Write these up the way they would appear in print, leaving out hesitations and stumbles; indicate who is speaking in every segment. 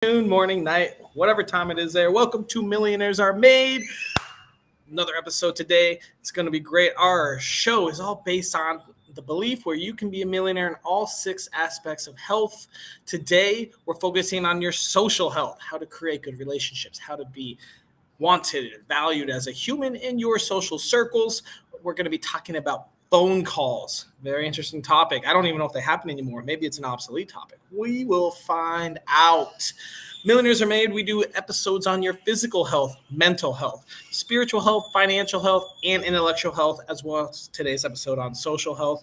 Speaker 1: afternoon, morning, night, whatever time it is there. Welcome to Millionaires Are Made. Another episode today. It's going to be great. Our show is all based on the belief where you can be a millionaire in all 6 aspects of health. Today, we're focusing on your social health, how to create good relationships, how to be wanted and valued as a human in your social circles. We're going to be talking about phone calls. Very interesting topic. I don't even know if they happen anymore. Maybe it's an obsolete topic. We will find out. Millionaires Are Made. We do episodes on your physical health, mental health, spiritual health, financial health, and intellectual health, as well as today's episode on social health.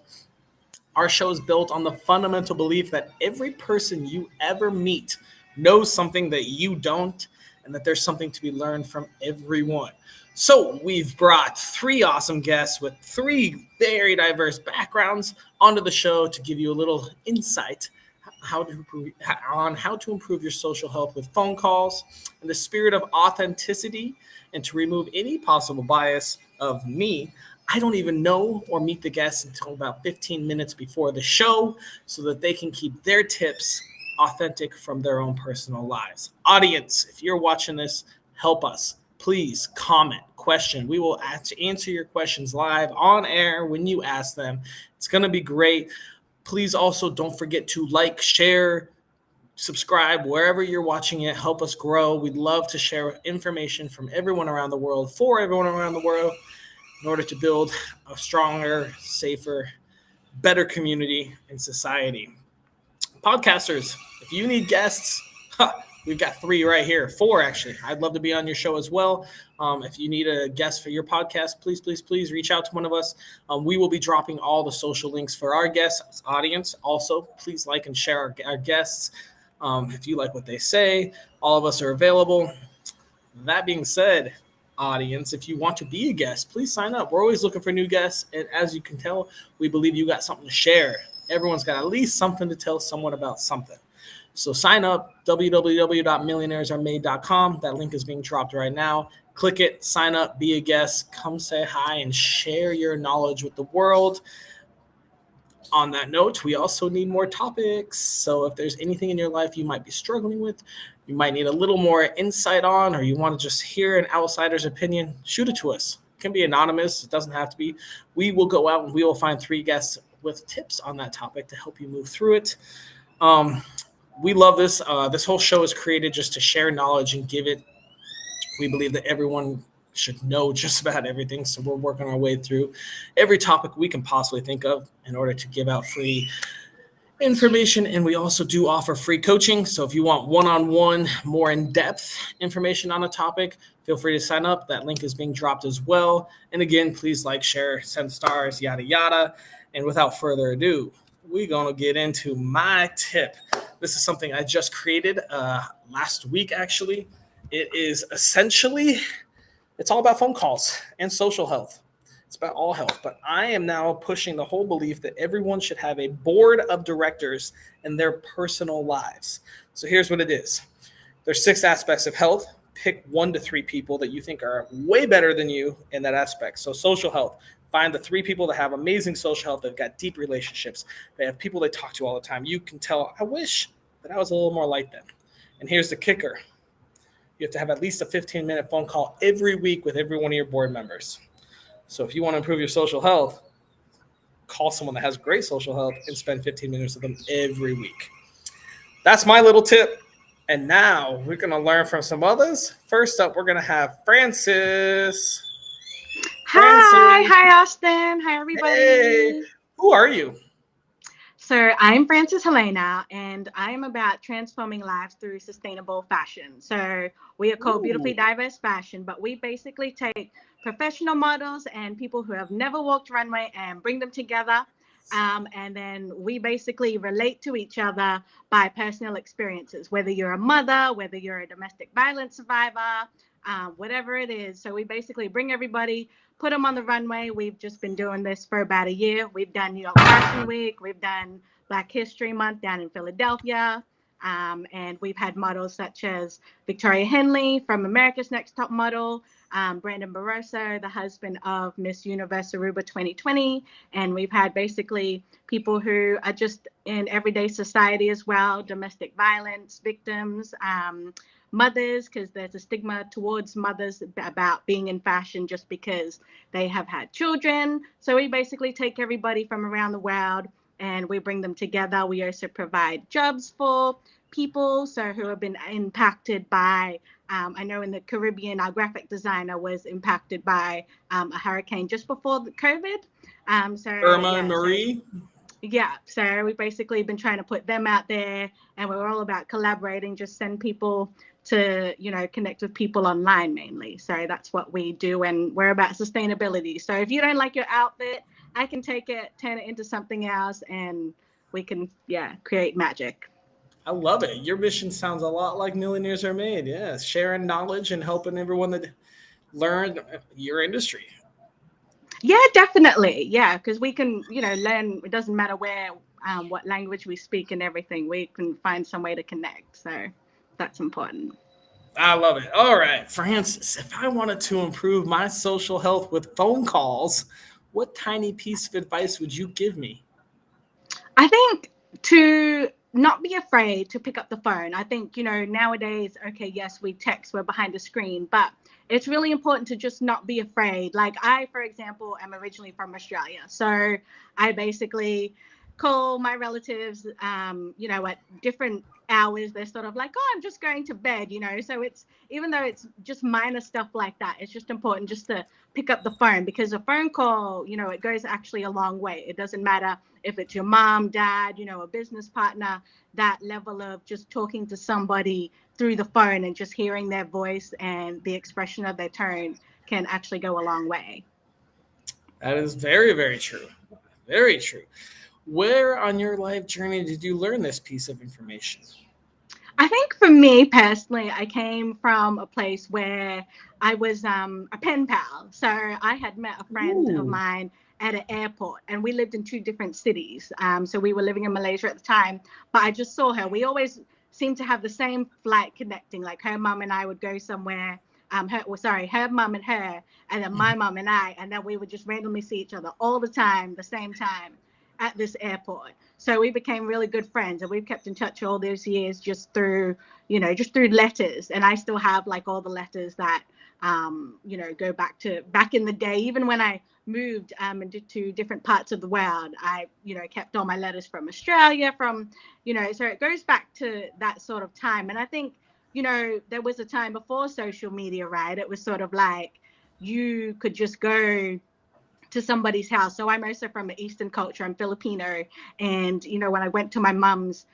Speaker 1: Our show is built on the fundamental belief that every person you ever meet knows something that you don't, and that there's something to be learned from everyone. So we've brought 3 awesome guests with 3 very diverse backgrounds onto the show to give you a little insight on how to improve your social health with phone calls in the spirit of authenticity and to remove any possible bias of me. I don't even know or meet the guests until about 15 minutes before the show so that they can keep their tips authentic from their own personal lives. Audience, if you're watching this, help us. Please comment, question. We will answer your questions live on air when you ask them. It's going to be great. Please also don't forget to like, share, subscribe wherever you're watching it. Help us grow. We'd love to share information from everyone around the world for everyone around the world in order to build a stronger, safer, better community and society. Podcasters, if you need guests, we've got 3 right here. 4, actually. I'd love to be on your show as well. If you need a guest for your podcast, please reach out to one of us. We will be dropping all the social links for our guests, audience. Also, please like and share our guests. If you like what they say, all of us are available. That being said, audience, if you want to be a guest, please sign up. We're always looking for new guests. And as you can tell, we believe you got something to share. Everyone's got at least something to tell someone about something. So sign up, www.millionairesaremade.com. That link is being dropped right now. Click it, sign up, be a guest, come say hi, and share your knowledge with the world. On that note, we also need more topics. So if there's anything in your life you might be struggling with, you might need a little more insight on, or you want to just hear an outsider's opinion, shoot it to us. It can be anonymous. It doesn't have to be. We will go out and we will find 3 guests with tips on that topic to help you move through it. We love this. This whole show is created just to share knowledge and give it. We believe that everyone should know just about everything. So we're working our way through every topic we can possibly think of in order to give out free information. And we also do offer free coaching. So if you want one-on-one, more in-depth information on a topic, feel free to sign up. That link is being dropped as well. And again, please like, share, send stars, yada, yada. And without further ado, we're going to get into my tip. This is something I just created last week, actually. It is essentially, it's all about phone calls and social health. It's about all health. But I am now pushing the whole belief that everyone should have a board of directors in their personal lives. So here's what it is. There's 6 aspects of health. Pick 1 to 3 people that you think are way better than you in that aspect. So social health. Find the 3 people that have amazing social health. They've got deep relationships. They have people they talk to all the time. You can tell, I wish that I was a little more like them. And here's the kicker. You have to have at least a 15-minute phone call every week with every one of your board members. So if you want to improve your social health, call someone that has great social health and spend 15 minutes with them every week. That's my little tip. And now we're going to learn from some others. First up, we're going to have Francis.
Speaker 2: Hi, Austin. Hi, everybody.
Speaker 1: Hey, who are you?
Speaker 2: So I'm Francis Helena, and I'm about transforming lives through sustainable fashion. So we are called Beautifully Diverse Fashion, but we basically take professional models and people who have never walked runway and bring them together. And then we basically relate to each other by personal experiences, whether you're a mother, whether you're a domestic violence survivor, whatever it is. So we basically bring everybody, put them on the runway. We've just been doing this for about a year. We've done New York Fashion Week. We've done Black History Month down in Philadelphia. And we've had models such as Victoria Henley from America's Next Top Model, Brandon Barroso, the husband of Miss Universe Aruba 2020. And we've had basically people who are just in everyday society as well, domestic violence victims, mothers, because there's a stigma towards mothers about being in fashion just because they have had children. So we basically take everybody from around the world and we bring them together. We also provide jobs for people who have been impacted by, I know in the Caribbean, our graphic designer was impacted by a hurricane just before the COVID.
Speaker 1: Irma and Marie.
Speaker 2: So we've basically been trying to put them out there, and we're all about collaborating, just send people to, connect with people online mainly. So that's what we do, and we're about sustainability. So if you don't like your outfit, I can take it, turn it into something else, and we can, create magic.
Speaker 1: I love it. Your mission sounds a lot like Millionaires Are Made. Yeah, sharing knowledge and helping everyone that learn your industry.
Speaker 2: Yeah, definitely. Yeah, because we can, learn. It doesn't matter what language we speak and everything. We can find some way to connect. So that's important.
Speaker 1: I love it. All right, Francis, if I wanted to improve my social health with phone calls, what tiny piece of advice would you give me?
Speaker 2: I think to not be afraid to pick up the phone. I think, nowadays, okay, yes, we text, we're behind a screen, but it's really important to just not be afraid. Like I, for example, am originally from Australia. So I basically call my relatives, at different hours. They're sort of like, oh, I'm just going to bed, So it's, even though it's just minor stuff like that, it's just important just to pick up the phone, because a phone call, it goes actually a long way. It doesn't matter if it's your mom, dad, a business partner, that level of just talking to somebody through the phone and just hearing their voice and the expression of their tone can actually go a long way.
Speaker 1: That is very, very true. Very true. Where on your life journey did you learn this piece of information?
Speaker 2: I think for me personally, I came from a place where I was a pen pal. So I had met a friend of
Speaker 1: Ooh.
Speaker 2: mine at an airport, and we lived in two different cities. So we were living in Malaysia at the time, but I just saw her. We always seemed to have the same flight connecting. Like her mom and I would go somewhere. Her mom and her, and then my mom and I, and then we would just randomly see each other all the time, the same time at this airport. So we became really good friends, and we've kept in touch all those years just through, just through letters. And I still have like all the letters that, go back in the day. Even when I moved into different parts of the world, I, kept all my letters from Australia, so it goes back to that sort of time. And I think, there was a time before social media, right? It was sort of like you could just go to somebody's house. So I'm also from an Eastern culture. I'm Filipino. And, when I went to my mom's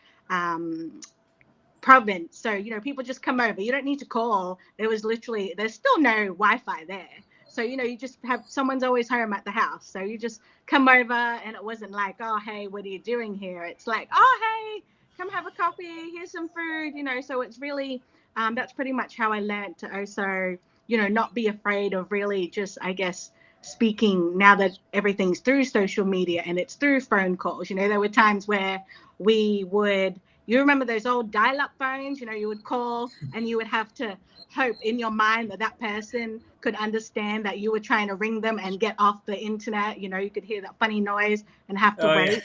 Speaker 2: province, so, people just come over. You don't need to call. There's still no Wi-Fi there. So, you just have, someone's always home at the house. So you just come over, and it wasn't like, oh, hey, what are you doing here? It's like, oh, hey, come have a coffee. Here's some food, So it's really, that's pretty much how I learned to also, not be afraid of really just, I guess, speaking now that everything's through social media and it's through phone calls. There were times where you remember those old dial-up phones, you would call and you would have to hope in your mind that that person could understand that you were trying to ring them and get off the internet. You could hear that funny noise and have to wait.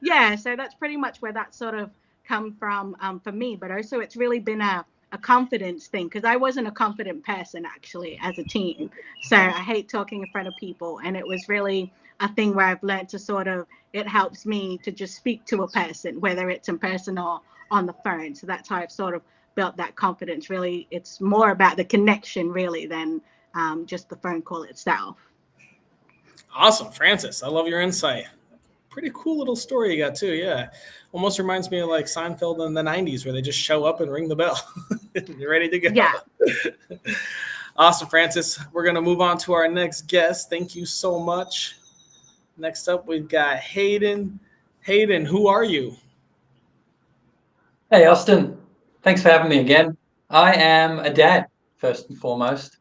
Speaker 2: Yeah. So that's pretty much where that sort of come from for me. But also it's really been a confidence thing, because I wasn't a confident person actually as a teen. So I hate talking in front of people. And it was really a thing where I've learned to sort of, it helps me to just speak to a person, whether it's in person or on the phone. So that's how I've sort of built that confidence. Really, it's more about the connection really than just the phone call itself.
Speaker 1: Awesome, Francis. I love your insight. Pretty cool little story you got too. Yeah, almost reminds me of like Seinfeld in the '90s, where they just show up and ring the bell. You're ready to go.
Speaker 2: Yeah.
Speaker 1: Awesome, Francis. We're gonna move on to our next guest. Thank you so much. Next up, we've got Hayden. Hayden, who are you?
Speaker 3: Hey, Austin. Thanks for having me again. I am a dad, first and foremost.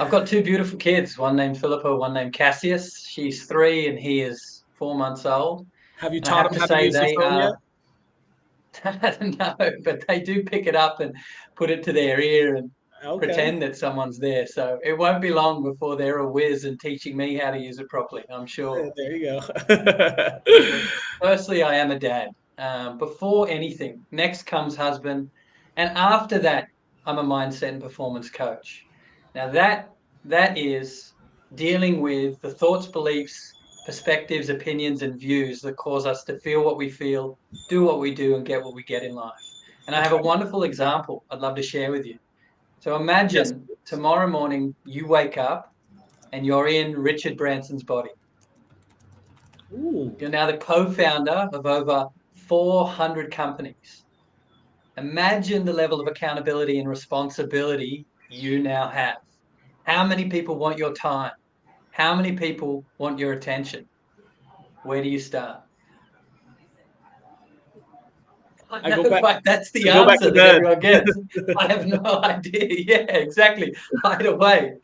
Speaker 3: I've got two beautiful kids, one named Philippa, one named Cassius. She's 3 and he is 4 months old.
Speaker 1: Have you
Speaker 3: And I
Speaker 1: taught
Speaker 3: have
Speaker 1: him
Speaker 3: to
Speaker 1: how to
Speaker 3: say
Speaker 1: use the
Speaker 3: they
Speaker 1: phone yet?
Speaker 3: are No, but they do pick it up and put it to their ear and
Speaker 1: Okay.
Speaker 3: pretend that someone's there. So it won't be long before they're a whiz and teaching me how to use it properly, I'm sure.
Speaker 1: There you go.
Speaker 3: Firstly, I am a dad. Before anything, next comes husband, and after that, I'm a mindset and performance coach. Now that is dealing with the thoughts, beliefs, perspectives, opinions, and views that cause us to feel what we feel, do what we do, and get what we get in life. And I have a
Speaker 1: Okay.
Speaker 3: wonderful example I'd love to share with you. So
Speaker 1: Yes.
Speaker 3: imagine tomorrow morning you wake up and you're in Richard Branson's body.
Speaker 1: Ooh.
Speaker 3: You're now the co-founder of over 400 companies. Imagine the level of accountability and responsibility you now have. How many people want your time? How many people want your attention? Where do you start? I
Speaker 1: I go
Speaker 3: know,
Speaker 1: back.
Speaker 3: right? That's the
Speaker 1: I go back
Speaker 3: answer
Speaker 1: to
Speaker 3: that
Speaker 1: bed.
Speaker 3: everyone gets. I have no idea. Yeah, exactly. Hide away.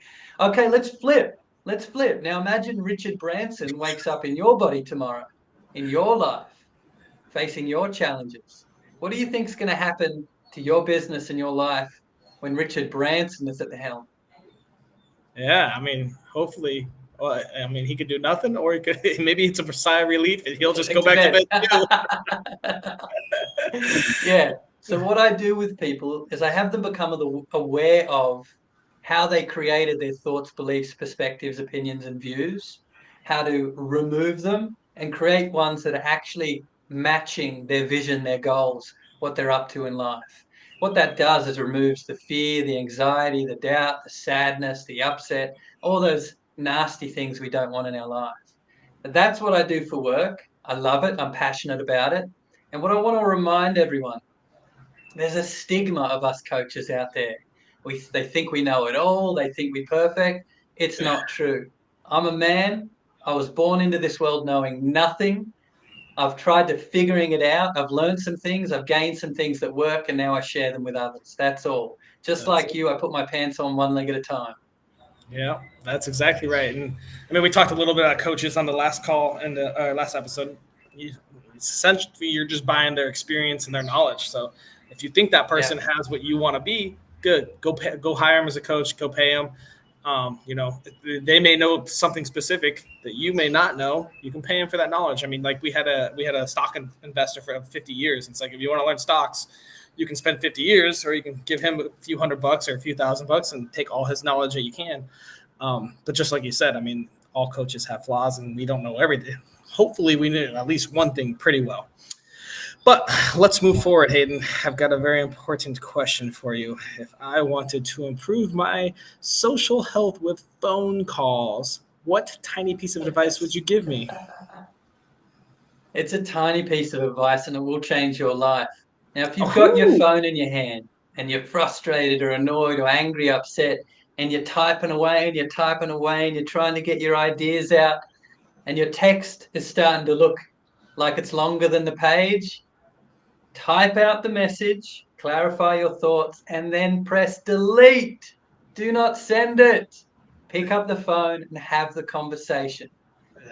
Speaker 3: Okay, let's flip. Let's flip. Now imagine Richard Branson wakes up in your body tomorrow, in your life, facing your challenges. What do you think is going to happen to your business and your life when Richard Branson is at the helm?
Speaker 1: Yeah, I mean, hopefully, well, I mean, he could do nothing, or he could maybe it's a sigh of relief, and he'll just go
Speaker 3: Into
Speaker 1: back to
Speaker 3: bed.
Speaker 1: bed too.
Speaker 3: Yeah. So what I do with people is I have them become aware of how they created their thoughts, beliefs, perspectives, opinions, and views, how to remove them and create ones that are actually matching their vision, their goals, what they're up to in life. What that does is removes the fear, the anxiety, the doubt, the sadness, the upset, all those nasty things we don't want in our life. That's what I do for work. I love it. I'm passionate about it. And what I want to remind everyone, there's a stigma of us coaches out there. They think we know it all. They think we're perfect. It's not true. I'm a man. I was born into this world knowing nothing. I've tried to figuring it out. I've learned some things. I've gained some things that work, and now I share them with others. That's all. Just
Speaker 1: That's
Speaker 3: like
Speaker 1: it.
Speaker 3: you, I put my pants on one leg at a time.
Speaker 1: Yeah, that's exactly right. And I mean, we talked a little bit about coaches on the last call and the last episode. It's essentially you're just buying their experience and their knowledge. So if you think that
Speaker 3: Yeah,
Speaker 1: person has what you want to be, good. Go hire them as a coach. Go pay them. You know, they may know something specific that you may not know. You can pay them for that knowledge. I mean, like we had a stock investor for 50 years. It's like if you want to learn stocks, you can spend 50 years, or you can give him a few $100 or a few $1,000 and take all his knowledge that you can. But just like you said, I mean, all coaches have flaws, and we don't know everything. Hopefully, we know at least one thing pretty well. But let's move forward, Hayden. I've got a very important question for you. If I wanted to improve my social health with phone calls, what tiny piece of advice would you give me?
Speaker 3: it's a tiny piece of advice and it will change your life. Now, if you've got your
Speaker 1: Oh,
Speaker 3: phone in your hand and you're frustrated or annoyed or angry, upset, and you're typing away and you're typing away and you're trying to get your ideas out, and your text is starting to look like it's longer than the page, type out the message, clarify your thoughts, and then press delete. Do not send it. Pick up the phone and have the conversation.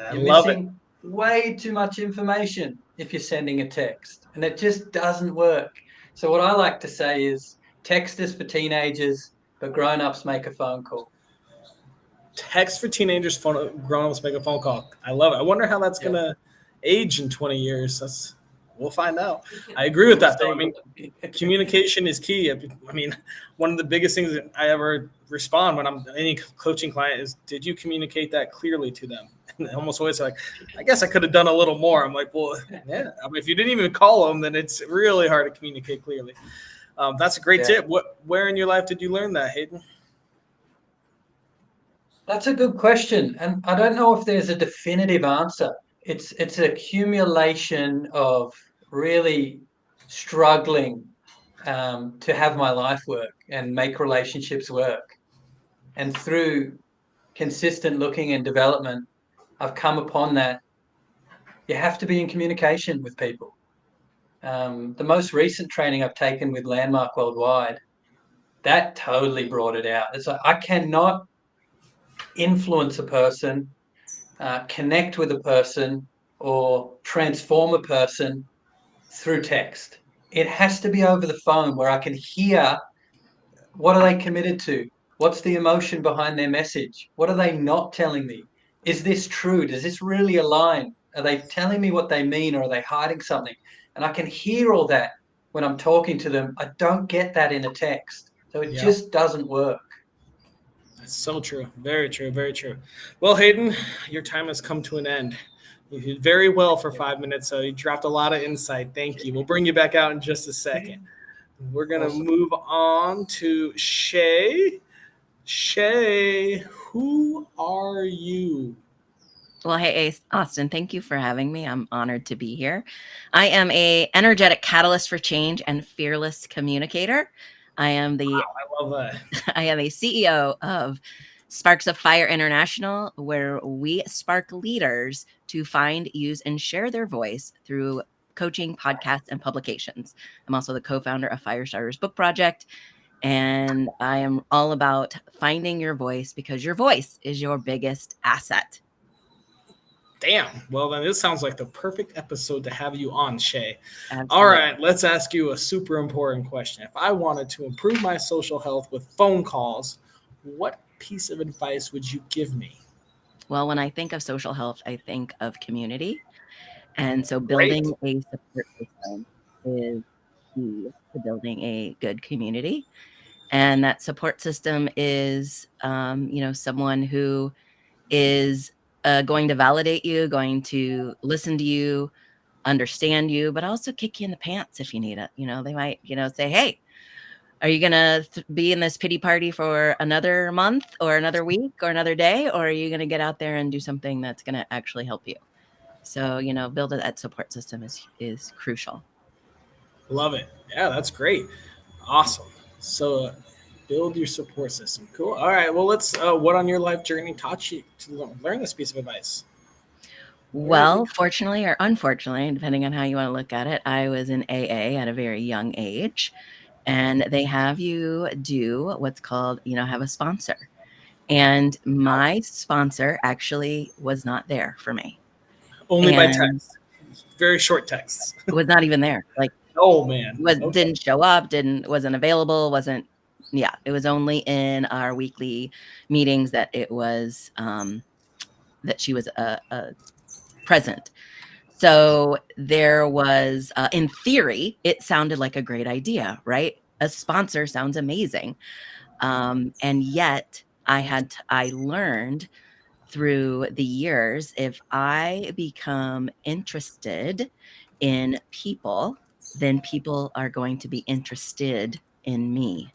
Speaker 1: I
Speaker 3: You're
Speaker 1: love it.
Speaker 3: missing way too much information if you're sending a text, and it just doesn't work. So, what I like to say is text is for teenagers, but grown ups make a phone call.
Speaker 1: Text for teenagers, grown-ups make a phone call. I love it. I wonder how that's
Speaker 3: Yeah,
Speaker 1: gonna age in 20 years. We'll find out. I agree with
Speaker 3: we'll
Speaker 1: that, though. I
Speaker 3: see.
Speaker 1: mean, communication is key. I mean, one of the biggest things that I ever respond when I'm any coaching client is, did you communicate that clearly to them? And they almost always like, I guess I could have done a little more. I'm like, well, yeah. I mean, if you didn't even call them, then it's really hard to communicate clearly. That's a great
Speaker 3: Yeah.
Speaker 1: tip. Where in your life did you learn that, Hayden?
Speaker 3: That's a good question, and I don't know if there's a definitive answer. It's an accumulation of really struggling to have my life work and make relationships work. And through consistent looking and development, I've come upon that you have to be in communication with people. The most recent training I've taken with Landmark Worldwide, that totally brought it out. It's like I cannot influence a person, connect with a person, or transform a person through text. it has to be over the phone where I can hear what are they committed to? What's the emotion behind their message? What are they not telling me? Is this true? Does this really align? Are they telling me what they mean or are they hiding something? And I can hear all that when I'm talking to them. I don't get that in a text. So it
Speaker 1: Yep.
Speaker 3: just doesn't work.
Speaker 1: That's so true. Very true. Very true. Well, Hayden, your time has come to an end. You did very well for 5 minutes, so you dropped a lot of insight. Thank you. We'll bring you back out in just a second. We're going to
Speaker 3: Awesome.
Speaker 1: move on to Shay. Shay, who are you?
Speaker 4: Well, hey, Austin, thank you for having me. I'm honored to be here. I am a energetic catalyst for change and fearless communicator. I am
Speaker 1: I love that.
Speaker 4: I am a CEO of Sparks of Fire International, where we spark leaders to find, use, and share their voice through coaching, podcasts, and publications. I'm also the co-founder of Firestarters Book Project, and I am all about finding your voice because your voice is your biggest asset.
Speaker 1: Damn. Well, then this sounds like the perfect episode to have you on, Shay.
Speaker 4: Absolutely.
Speaker 1: All right, let's ask you a super important question. If I wanted to improve my social health with phone calls, what piece of advice would you give me?
Speaker 4: Well, when I think of social health, I think of community. And so
Speaker 1: Great.
Speaker 4: building a support system is key to building a good community. And that support system is, someone who is going to validate you, going to listen to you, understand you, but also kick you in the pants if you need it. They might, say, hey, are you going to be in this pity party for another month or another week or another day? Or are you going to get out there and do something that's going to actually help you? So, building that support system is crucial.
Speaker 1: Love it. Yeah, that's great. Awesome. So, build your support system. Cool. All right. Well, let's. What on your life journey taught you to learn this piece of advice?
Speaker 4: Well, fortunately or unfortunately, depending on how you want to look at it, I was in AA at a very young age, and they have you do what's called, have a sponsor. And my sponsor actually was not there for me.
Speaker 1: Only by
Speaker 4: And
Speaker 1: text. Very short texts.
Speaker 4: was not even there. Like,
Speaker 1: Oh man.
Speaker 4: didn't show up, wasn't available, it was only in our weekly meetings that it was that she was present. So there was, in theory, it sounded like a great idea, right? A sponsor sounds amazing. And yet I learned through the years, if I become interested in people, then people are going to be interested in me.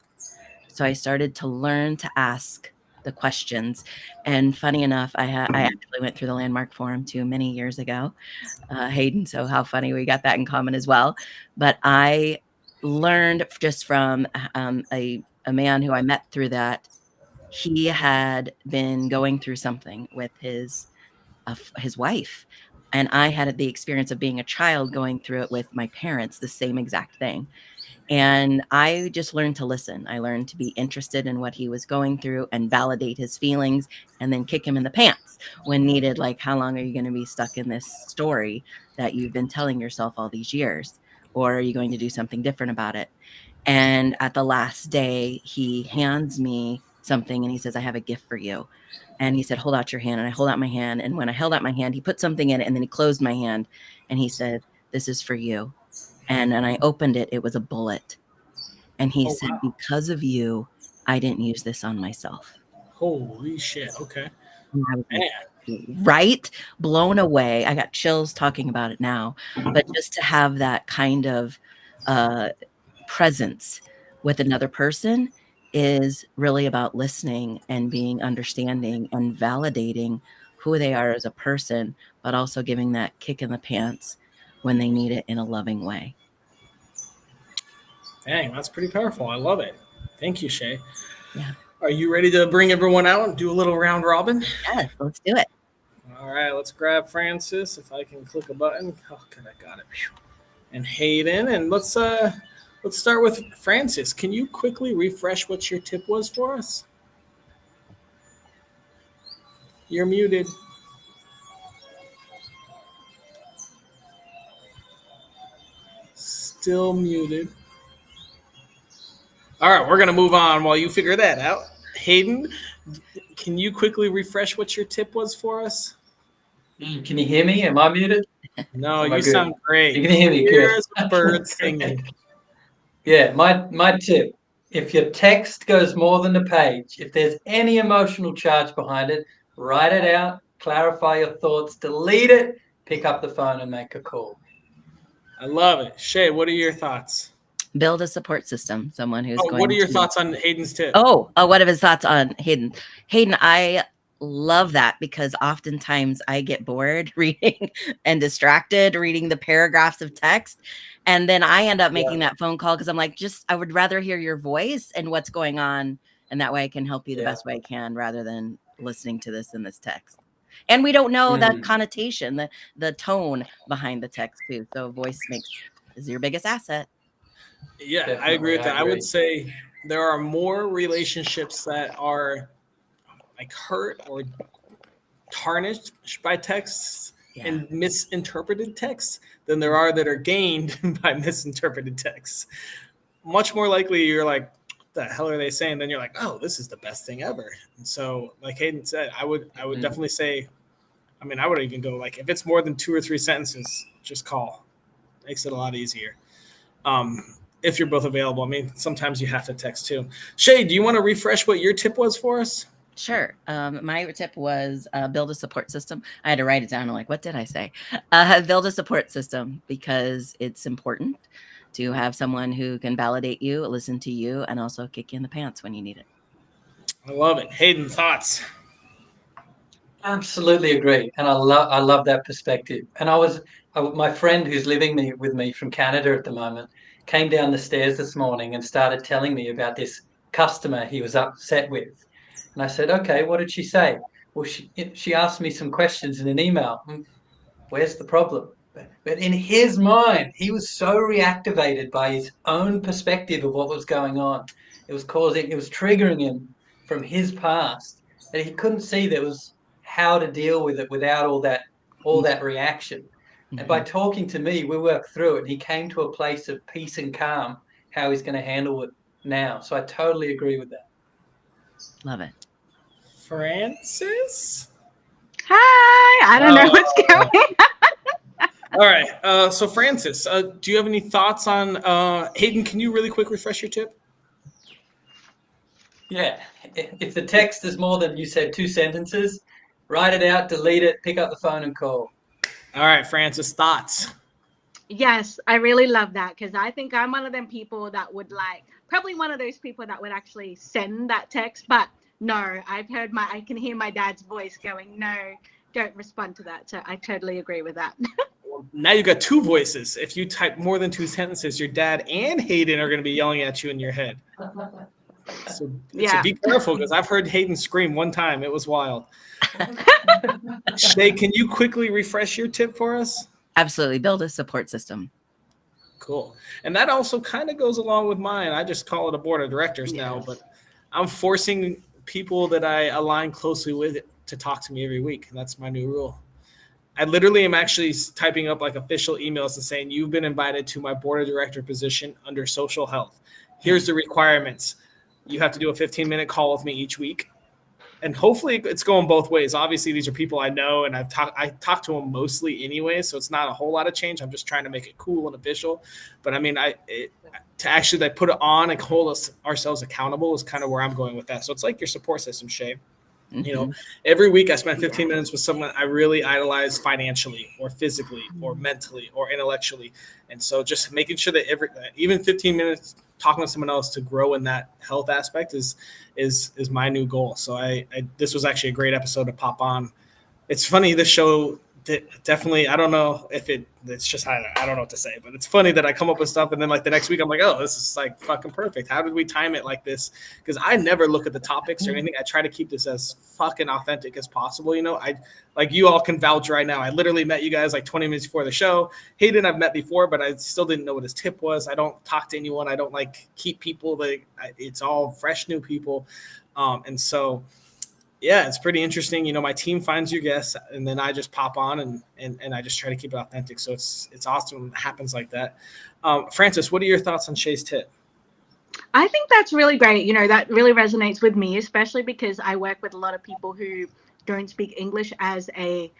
Speaker 4: So I started to learn to ask the questions. And funny enough, I actually went through the Landmark Forum too many years ago, Hayden. So how funny, we got that in common as well. But I learned just from a man who I met through that. He had been going through something with his wife, and I had the experience of being a child going through it with my parents, the same exact thing. And I just learned to listen. I learned to be interested in what he was going through and validate his feelings and then kick him in the pants when needed. Like, how long are you going to be stuck in this story that you've been telling yourself all these years? Or are you going to do something different about it? And at the last day, he hands me something and he says, I have a gift for you. And he said, hold out your hand. And I hold out my hand. And when I held out my hand, he put something in it and then he closed my hand and he said, this is for you. And when I opened it, it was a bullet. And he said,
Speaker 1: wow.
Speaker 4: because of you, I didn't use this on myself.
Speaker 1: Holy shit. Okay.
Speaker 4: And I was like, right? Blown away. I got chills talking about it now. But just to have that kind of presence with another person is really about listening and being understanding and validating who they are as a person, but also giving that kick in the pants when they need it in a loving way.
Speaker 1: Dang, that's pretty powerful. I love it. Thank you, Shay.
Speaker 4: Yeah.
Speaker 1: Are you ready to bring everyone out and do a little round robin?
Speaker 4: Yes, let's do it.
Speaker 1: All right, let's grab Francis. If I can click a button. Oh, good, I got it. And Hayden, and let's start with Francis. Can you quickly refresh what your tip was for us? You're muted. still muted. All right, we're gonna move on while you figure that out. Hayden, can you quickly refresh what your tip was for us?
Speaker 3: Can you hear me? Am I muted?
Speaker 1: No,
Speaker 3: Am I
Speaker 1: you
Speaker 3: good?
Speaker 1: sound great.
Speaker 3: You can hear me,
Speaker 1: Clear
Speaker 3: good.
Speaker 1: as a bird singing.
Speaker 3: Yeah, my tip: if your text goes more than a page, if there's any emotional charge behind it, write it out, clarify your thoughts, delete it, pick up the phone and make a call.
Speaker 1: I love it. Shay, what are your thoughts?
Speaker 4: Build a support system. Someone who's going
Speaker 1: What are your
Speaker 4: to.
Speaker 1: thoughts on Hayden's tip?
Speaker 4: What are his thoughts on Hayden? Hayden, I love that because oftentimes I get bored reading and distracted reading the paragraphs of text. And then I end up making that phone call because I'm like, I would rather hear your voice and what's going on. And that way I can help you the best way I can rather than listening to this in this text. And we don't know that connotation, the tone behind the text too. So voice is your biggest asset.
Speaker 1: Yeah,
Speaker 3: Definitely,
Speaker 1: I agree with that. I
Speaker 3: agree.
Speaker 1: would say there are more relationships that are like hurt or tarnished by texts and misinterpreted texts than there are that are gained by misinterpreted texts. Much more likely you're like, what the hell are they saying? Then you're like, oh, this is the best thing ever. And so, like Hayden said, I would definitely say, I mean, I would even go like, if it's more than 2 or 3 sentences, just call. Makes it a lot easier. If you're both available. I mean, sometimes you have to text too. Shay, do you want to refresh what your tip was for us?
Speaker 4: Sure. My tip was build a support system. I had to write it down. I'm like, what did I say? Build a support system because it's important to have someone who can validate you, listen to you, and also kick you in the pants when you need it.
Speaker 1: I love it. Hayden, thoughts?
Speaker 3: Absolutely agree, and I love that perspective. And my friend who's living with me from Canada at the moment came down the stairs this morning and started telling me about this customer he was upset with. And I said, okay, what did she say? Well, she asked me some questions in an email. Where's the problem? But in his mind, he was so reactivated by his own perspective of what was going on. It was triggering him from his past that he couldn't see there was how to deal with it without all that reaction. And by talking to me, we worked through it. And he came to a place of peace and calm, how he's going to handle it now. So I totally agree with that.
Speaker 4: Love it.
Speaker 1: Francis?
Speaker 2: Hi. I don't know what's going on.
Speaker 1: All right. So Francis, do you have any thoughts on Hayden? Can you really quick refresh your tip?
Speaker 3: Yeah. If the text is more than you said 2 sentences, write it out, delete it, pick up the phone and call.
Speaker 1: All right, Francis, thoughts?
Speaker 2: Yes, I really love that because I think I'm one of them people that would probably one of those people that would actually send that text. But no, I can hear my dad's voice going, no, don't respond to that. So I totally agree with that.
Speaker 1: Now you got 2 voices. If you type more than 2 sentences, your dad and Hayden are going to be yelling at you in your head. So be careful because I've heard Hayden scream one time. It was wild. Shay, can you quickly refresh your tip for us?
Speaker 4: Absolutely. Build a support system.
Speaker 1: Cool. And that also kind of goes along with mine. I just call it a board of directors now, but I'm forcing people that I align closely with to talk to me every week. And that's my new rule. I literally am actually typing up like official emails and saying, you've been invited to my board of director position under social health. Here's the requirements. You have to do a 15-minute call with me each week. And hopefully it's going both ways. Obviously, these are people I know, and I talk to them mostly anyway, so it's not a whole lot of change. I'm just trying to make it cool and official. But I mean, to actually put it on and hold ourselves accountable is kind of where I'm going with that. So it's like your support system, Shay. Mm-hmm. You know, every week I spend 15 minutes with someone I really idolize financially or physically or mentally or intellectually. And so just making sure that even 15 minutes talking to someone else to grow in that health aspect is my new goal. So this was actually a great episode to pop on. It's funny, this show definitely, I don't know if it's just, I don't know what to say, but it's funny that I come up with stuff and then like the next week I'm like, oh, this is like fucking perfect. How did we time it like this? Because I never look at the topics or anything. I try to keep this as fucking authentic as possible. You know, like you all can vouch right now. I literally met you guys like 20 minutes before the show. Hayden I've met before, but I still didn't know what his tip was. I don't talk to anyone. I don't like keep people. It's all fresh new people. And so Yeah, it's pretty interesting. You know, my team finds your guests, and then I just pop on and I just try to keep it authentic. So it's awesome when it happens like that. Francis, what are your thoughts on Shay's tip?
Speaker 2: I think that's really great. You know, that really resonates with me, especially because I work with a lot of people who don't speak English as a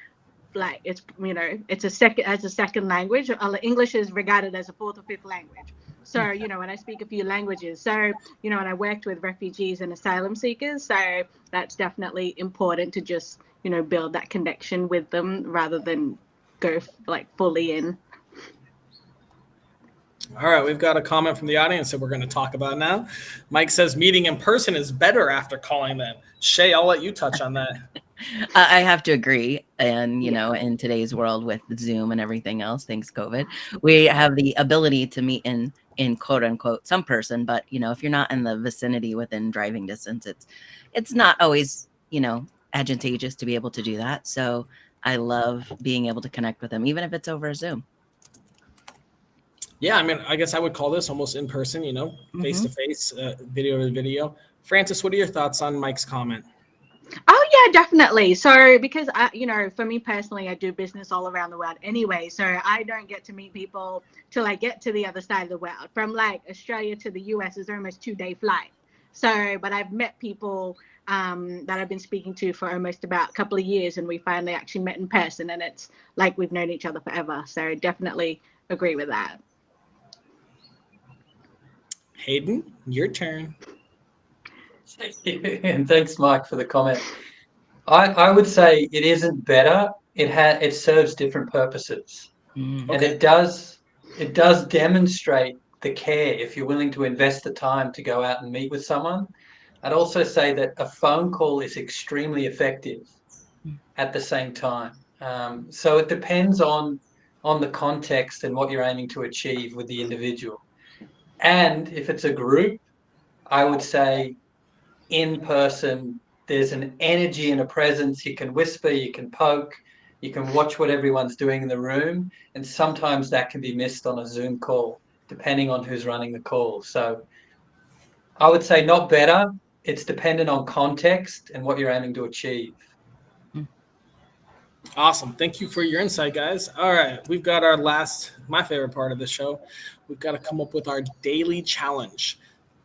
Speaker 2: like it's it's a second language. English is regarded as a fourth or fifth language. So when I speak a few languages, so and I worked with refugees and asylum seekers, so that's definitely important to just build that connection with them rather than go like fully in.
Speaker 1: All right, we've got a comment from the audience that we're going to talk about now. Mike says meeting in person is better after calling them. Shay, I'll let you touch on that.
Speaker 4: I have to agree. And, in today's world with Zoom and everything else, thanks COVID, we have the ability to meet in quote unquote some person. But, if you're not in the vicinity within driving distance, it's not always, advantageous to be able to do that. So I love being able to connect with them, even if it's over Zoom.
Speaker 1: Yeah, I mean, I guess I would call this almost in person, face to face, video to video. Francis, what are your thoughts on Mike's comment?
Speaker 2: Oh yeah, definitely. So because for me personally, I do business all around the world anyway. So I don't get to meet people till I get to the other side of the world. From like Australia to the US is almost 2-day flight. So, but I've met people that I've been speaking to for almost about a couple of years, and we finally actually met in person, and it's like we've known each other forever. So definitely agree with that.
Speaker 1: Hayden, your turn.
Speaker 3: Thank you. And thanks, Mike, for the comment. I would say it isn't better. It serves different purposes. And
Speaker 1: Okay.
Speaker 3: it does demonstrate the care if you're willing to invest the time to go out and meet with someone. I'd also say that a phone call is extremely effective at the same time. So it depends on the context and what you're aiming to achieve with the individual. And if it's a group, I would say in person, there's an energy and a presence. You can whisper, you can poke, you can watch what everyone's doing in the room. And sometimes that can be missed on a Zoom call, depending on who's running the call. So I would say not better. It's dependent on context and what you're aiming to achieve.
Speaker 1: Awesome. Thank you for your insight, guys. All right. We've got my favorite part of the show. We've got to come up with our daily challenge.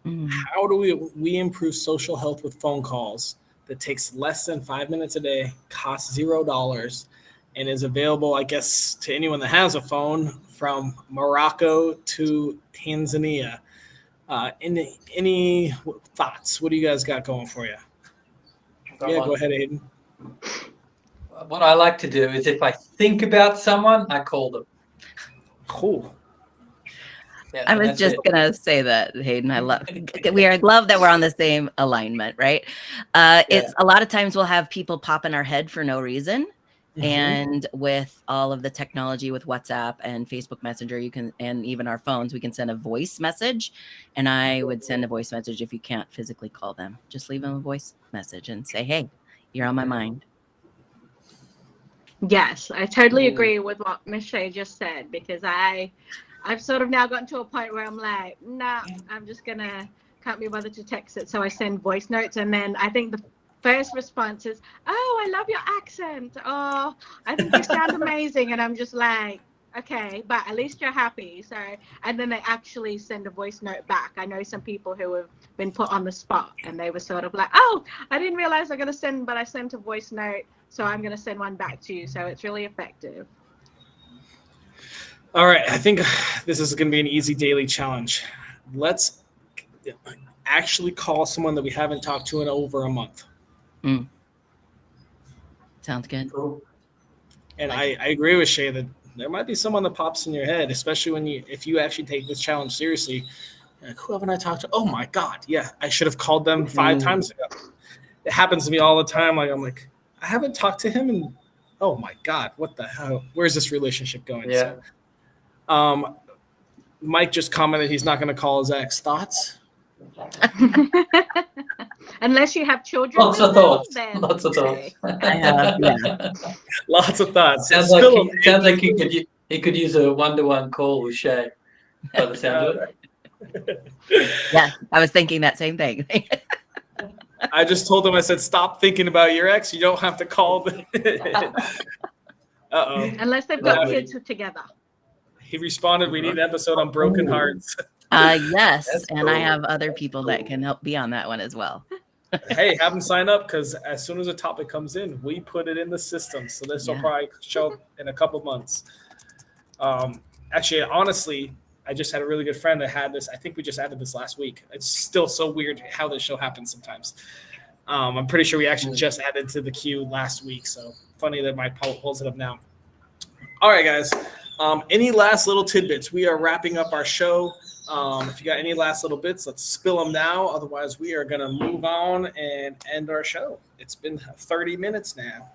Speaker 1: How do we improve social health with phone calls that takes less than 5 minutes a day, costs $0, and is available, I guess, to anyone that has a phone from Morocco to Tanzania? Any thoughts? What do you guys got going for you? Yeah, go ahead, Aiden.
Speaker 3: What I like to do is if I think about someone, I call them.
Speaker 1: Cool.
Speaker 3: Yeah,
Speaker 4: I was just going to say that, Hayden, I love that we're on the same alignment, right? It's a lot of times we'll have people pop in our head for no reason. Mm-hmm. And with all of the technology with WhatsApp and Facebook Messenger, and even our phones, we can send a voice message. And I would send a voice message if you can't physically call them. Just leave them a voice message and say, hey, you're on my mind.
Speaker 2: Yes, I totally agree with what Miss Shay just said, because I've sort of now gotten to a point where I'm like, nah, I'm just gonna can't be bothered to text it. So I send voice notes, and then I think the first response is, oh, I love your accent. Oh, I think you sound amazing. And I'm just like, okay, but at least you're happy. So, and then they actually send a voice note back. I know some people who have been put on the spot, and they were sort of like, oh, I didn't realize I'm gonna send, but I sent a voice note, so I'm gonna send one back to you. So it's really effective.
Speaker 1: All right, I think this is going to be an easy daily challenge. Let's actually call someone that we haven't talked to in over a month.
Speaker 4: Sounds good.
Speaker 3: Cool.
Speaker 1: And I agree with Shay that there might be someone that pops in your head, especially if you actually take this challenge seriously. Like, who haven't I talked to? Oh my God, yeah, I should have called them 5 times ago. It happens to me all the time. Like I'm like, I haven't talked to him, and oh my God, what the hell? Where's this relationship going?
Speaker 3: Yeah.
Speaker 1: So, Mike just commented he's not going to call his ex. Thoughts?
Speaker 2: Unless you have children.
Speaker 3: Lots of thoughts.
Speaker 2: Then
Speaker 3: Lots of thoughts.
Speaker 1: Lots of thoughts.
Speaker 3: Sounds like he could use a 1-to-1 call with Shay. By the sound of it.
Speaker 4: Yeah, I was thinking that same thing.
Speaker 1: I just told him, I said, stop thinking about your ex. You don't have to call. Uh-oh.
Speaker 2: Unless they've got kids together.
Speaker 1: He responded, we need an episode on broken hearts.
Speaker 4: Yes,
Speaker 3: That's
Speaker 4: and I
Speaker 3: cool.
Speaker 4: have other
Speaker 3: That's
Speaker 4: people
Speaker 3: cool.
Speaker 4: that can help be on that one as well.
Speaker 1: Hey, have them sign up, because as soon as a topic comes in, we put it in the system. So this will
Speaker 4: Yeah.
Speaker 1: probably show up in a couple months. Actually, honestly, I just had a really good friend that had this. I think we just added this last week. It's still so weird how this show happens sometimes. I'm pretty sure we actually just added to the queue last week. So funny that my pulls it up now. All right, guys. Any last little tidbits? We are wrapping up our show. If you got any last little bits, let's spill them now. Otherwise, we are going to move on and end our show. It's been 30 minutes now.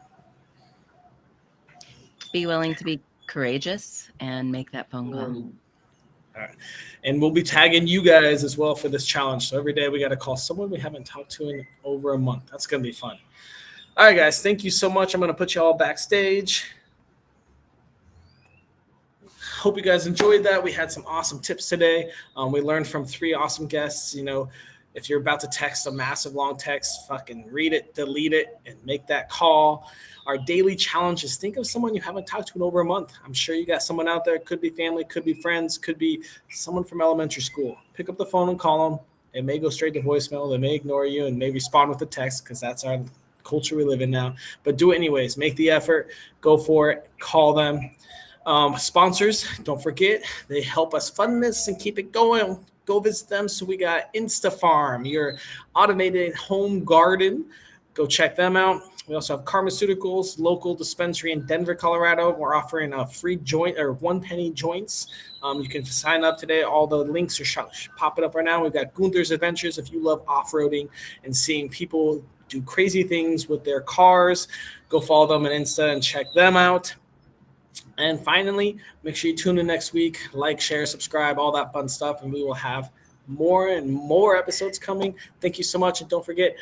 Speaker 4: Be willing to be courageous and make that phone call.
Speaker 1: All right. And we'll be tagging you guys as well for this challenge. So every day we got to call someone we haven't talked to in over a month. That's going to be fun. All right, guys. Thank you so much. I'm going to put you all backstage. Hope you guys enjoyed that. We had some awesome tips today. We learned from 3 awesome guests. You know, if you're about to text a massive long text, fucking read it, delete it, and make that call. Our daily challenge is think of someone you haven't talked to in over a month. I'm sure you got someone out there. Could be family, could be friends, could be someone from elementary school. Pick up the phone and call them. It may go straight to voicemail. They may ignore you and may respond with a text, because that's our culture we live in now. But do it anyways. Make the effort. Go for it. Call them. Sponsors, don't forget, they help us fund this and keep it going. Go visit them. So we got InstaFarm, your automated home garden. Go check them out. We also have Pharmaceuticals, local dispensary in Denver, Colorado. We're offering a free joint or 1 penny joints. You can sign up today. All the links are popping up right now. We've got Gunther's Adventures. If you love off-roading and seeing people do crazy things with their cars, go follow them on Insta and check them out. And finally, make sure you tune in next week. Like, share, subscribe, all that fun stuff. And we will have more and more episodes coming. Thank you so much. And don't forget,